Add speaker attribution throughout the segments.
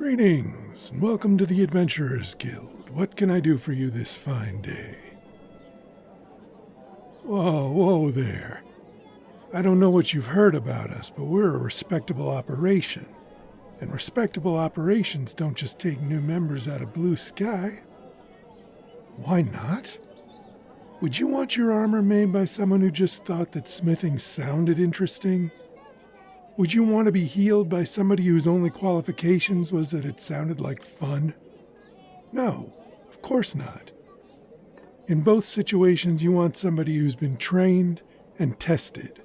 Speaker 1: Greetings, and welcome to the Adventurers Guild. What can I do for you this fine day? Whoa there. I don't know what you've heard about us, but we're a respectable operation. And respectable operations don't just take new members out of blue sky. Why not? Would you want your armor made by someone who just thought that smithing sounded interesting? Would you want to be healed by somebody whose only qualifications was that it sounded like fun? No, of course not. In both situations, you want somebody who's been trained and tested.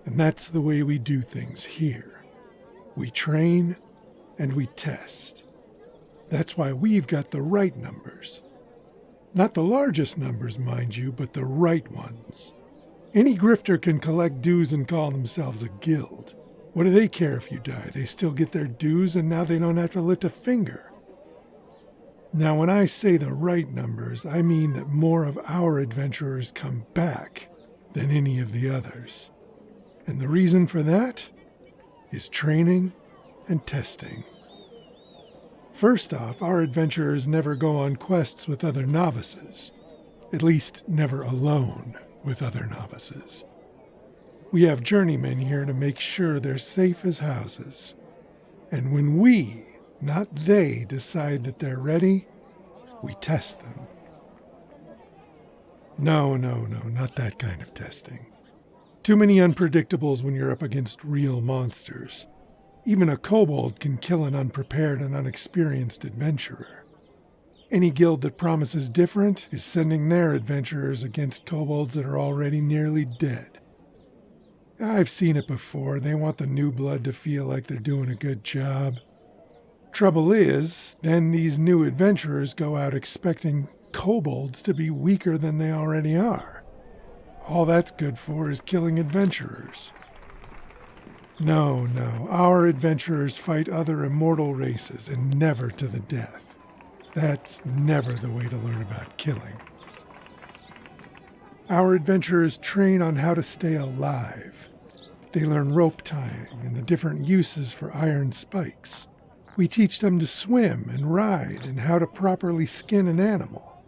Speaker 1: And that's the way we do things here. We train and we test. That's why we've got the right numbers. Not the largest numbers, mind you, but the right ones. Any grifter can collect dues and call themselves a guild. What do they care if you die? They still get their dues and now they don't have to lift a finger. Now, when I say the right numbers, I mean that more of our adventurers come back than any of the others. And the reason for that is training and testing. First off, our adventurers never go on quests with other novices. At least, never alone with other novices. We have journeymen here to make sure they're safe as houses. And when we, not they, decide that they're ready, we test them. No, not that kind of testing. Too many unpredictables when you're up against real monsters. Even a kobold can kill an unprepared and unexperienced adventurer. Any guild that promises different is sending their adventurers against kobolds that are already nearly dead. I've seen it before. They want the new blood to feel like they're doing a good job. Trouble is, then these new adventurers go out expecting kobolds to be weaker than they already are. All that's good for is killing adventurers. No, our adventurers fight other immortal races and never to the death. That's never the way to learn about killing. Our adventurers train on how to stay alive. They learn rope tying and the different uses for iron spikes. We teach them to swim and ride and how to properly skin an animal.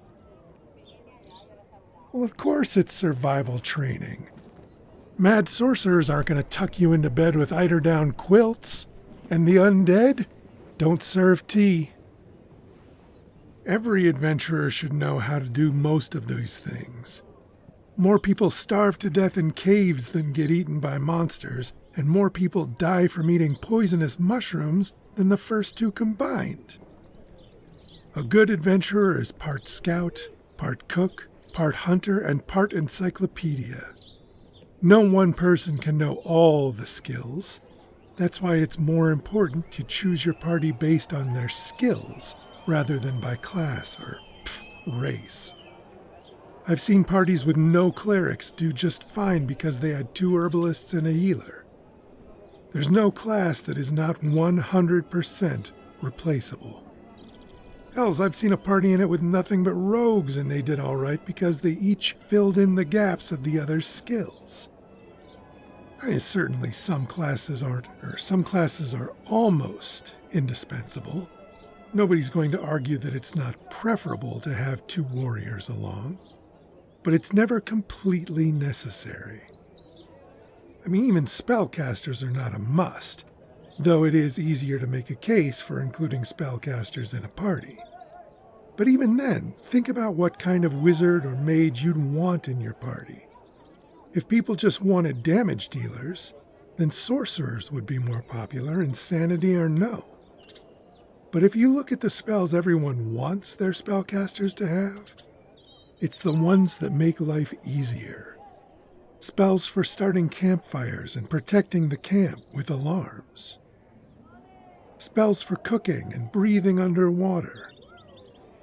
Speaker 1: Well, of course it's survival training. Mad sorcerers aren't going to tuck you into bed with eider-down quilts, and the undead don't serve tea. Every adventurer should know how to do most of these things. More people starve to death in caves than get eaten by monsters, and more people die from eating poisonous mushrooms than the first two combined. A good adventurer is part scout, part cook, part hunter, and part encyclopedia. No one person can know all the skills. That's why it's more important to choose your party based on their skills rather than by class or race. I've seen parties with no clerics do just fine because they had 2 herbalists and a healer. There's no class that is not 100% replaceable. Hells, I've seen a party in it with nothing but rogues and they did all right because they each filled in the gaps of the other's skills. Certainly some classes are almost indispensable. Nobody's going to argue that it's not preferable to have 2 warriors along, but it's never completely necessary. Even spellcasters are not a must, though it is easier to make a case for including spellcasters in a party. But even then, think about what kind of wizard or mage you'd want in your party. If people just wanted damage dealers, then sorcerers would be more popular, insanity or no. But if you look at the spells everyone wants their spellcasters to have, it's the ones that make life easier. Spells for starting campfires and protecting the camp with alarms. Spells for cooking and breathing underwater.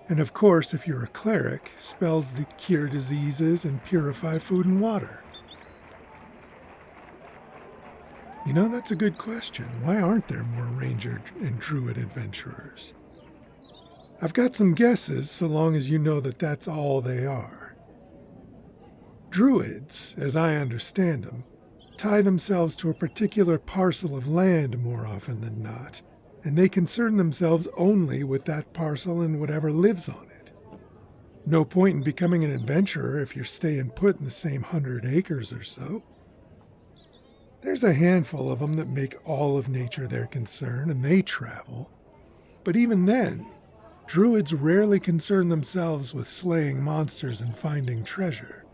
Speaker 1: And of course, if you're a cleric, spells that cure diseases and purify food and water. That's a good question. Why aren't there more ranger and druid adventurers? I've got some guesses, so long as you know that that's all they are. Druids, as I understand them, tie themselves to a particular parcel of land more often than not, and they concern themselves only with that parcel and whatever lives on it. No point in becoming an adventurer if you're staying put in the same 100 acres or so. There's a handful of them that make all of nature their concern, and they travel. But even then, druids rarely concern themselves with slaying monsters and finding treasure.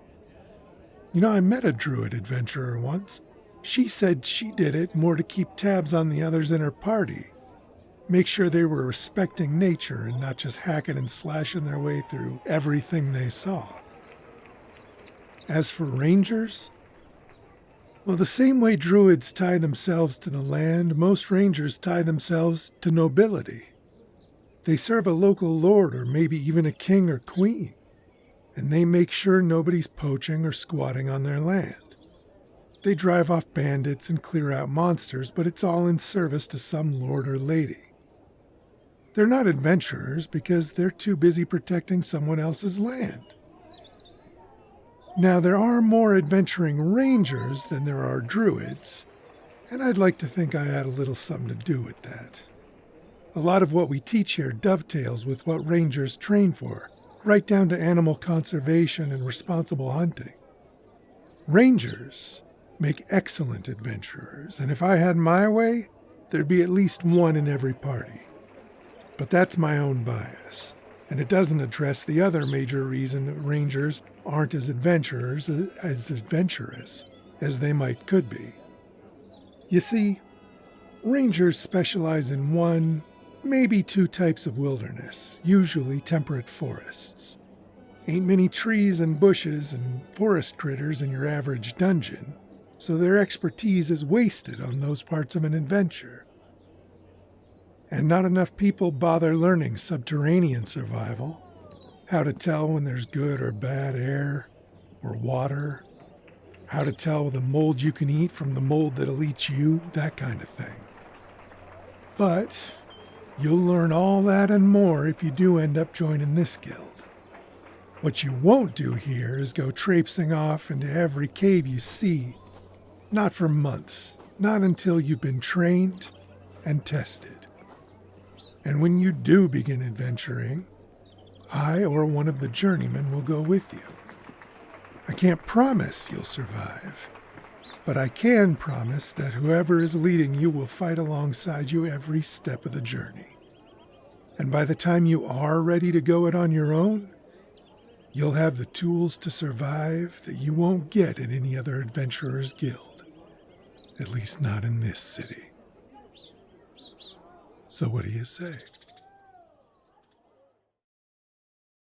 Speaker 1: You know, I met a druid adventurer once. She said she did it more to keep tabs on the others in her party, make sure they were respecting nature and not just hacking and slashing their way through everything they saw. As for rangers, well, the same way druids tie themselves to the land, most rangers tie themselves to nobility. They serve a local lord or maybe even a king or queen, and they make sure nobody's poaching or squatting on their land. They drive off bandits and clear out monsters, but it's all in service to some lord or lady. They're not adventurers because they're too busy protecting someone else's land. Now, there are more adventuring rangers than there are druids, and I'd like to think I had a little something to do with that. A lot of what we teach here dovetails with what rangers train for, right down to animal conservation and responsible hunting. Rangers make excellent adventurers, and if I had my way, there'd be at least one in every party. But that's my own bias, and it doesn't address the other major reason that rangers aren't as adventurous as they could be. You see, rangers specialize in one, maybe two types of wilderness, usually temperate forests. Ain't many trees and bushes and forest critters in your average dungeon, so their expertise is wasted on those parts of an adventure. And not enough people bother learning subterranean survival, how to tell when there's good or bad air or water, how to tell the mold you can eat from the mold that'll eat you, that kind of thing. But you'll learn all that and more if you do end up joining this guild. What you won't do here is go traipsing off into every cave you see. Not for months, not until you've been trained and tested. And when you do begin adventuring, I or one of the journeymen will go with you. I can't promise you'll survive, but I can promise that whoever is leading you will fight alongside you every step of the journey. And by the time you are ready to go it on your own, you'll have the tools to survive that you won't get at any other adventurer's guild. At least not in this city. So what do you say?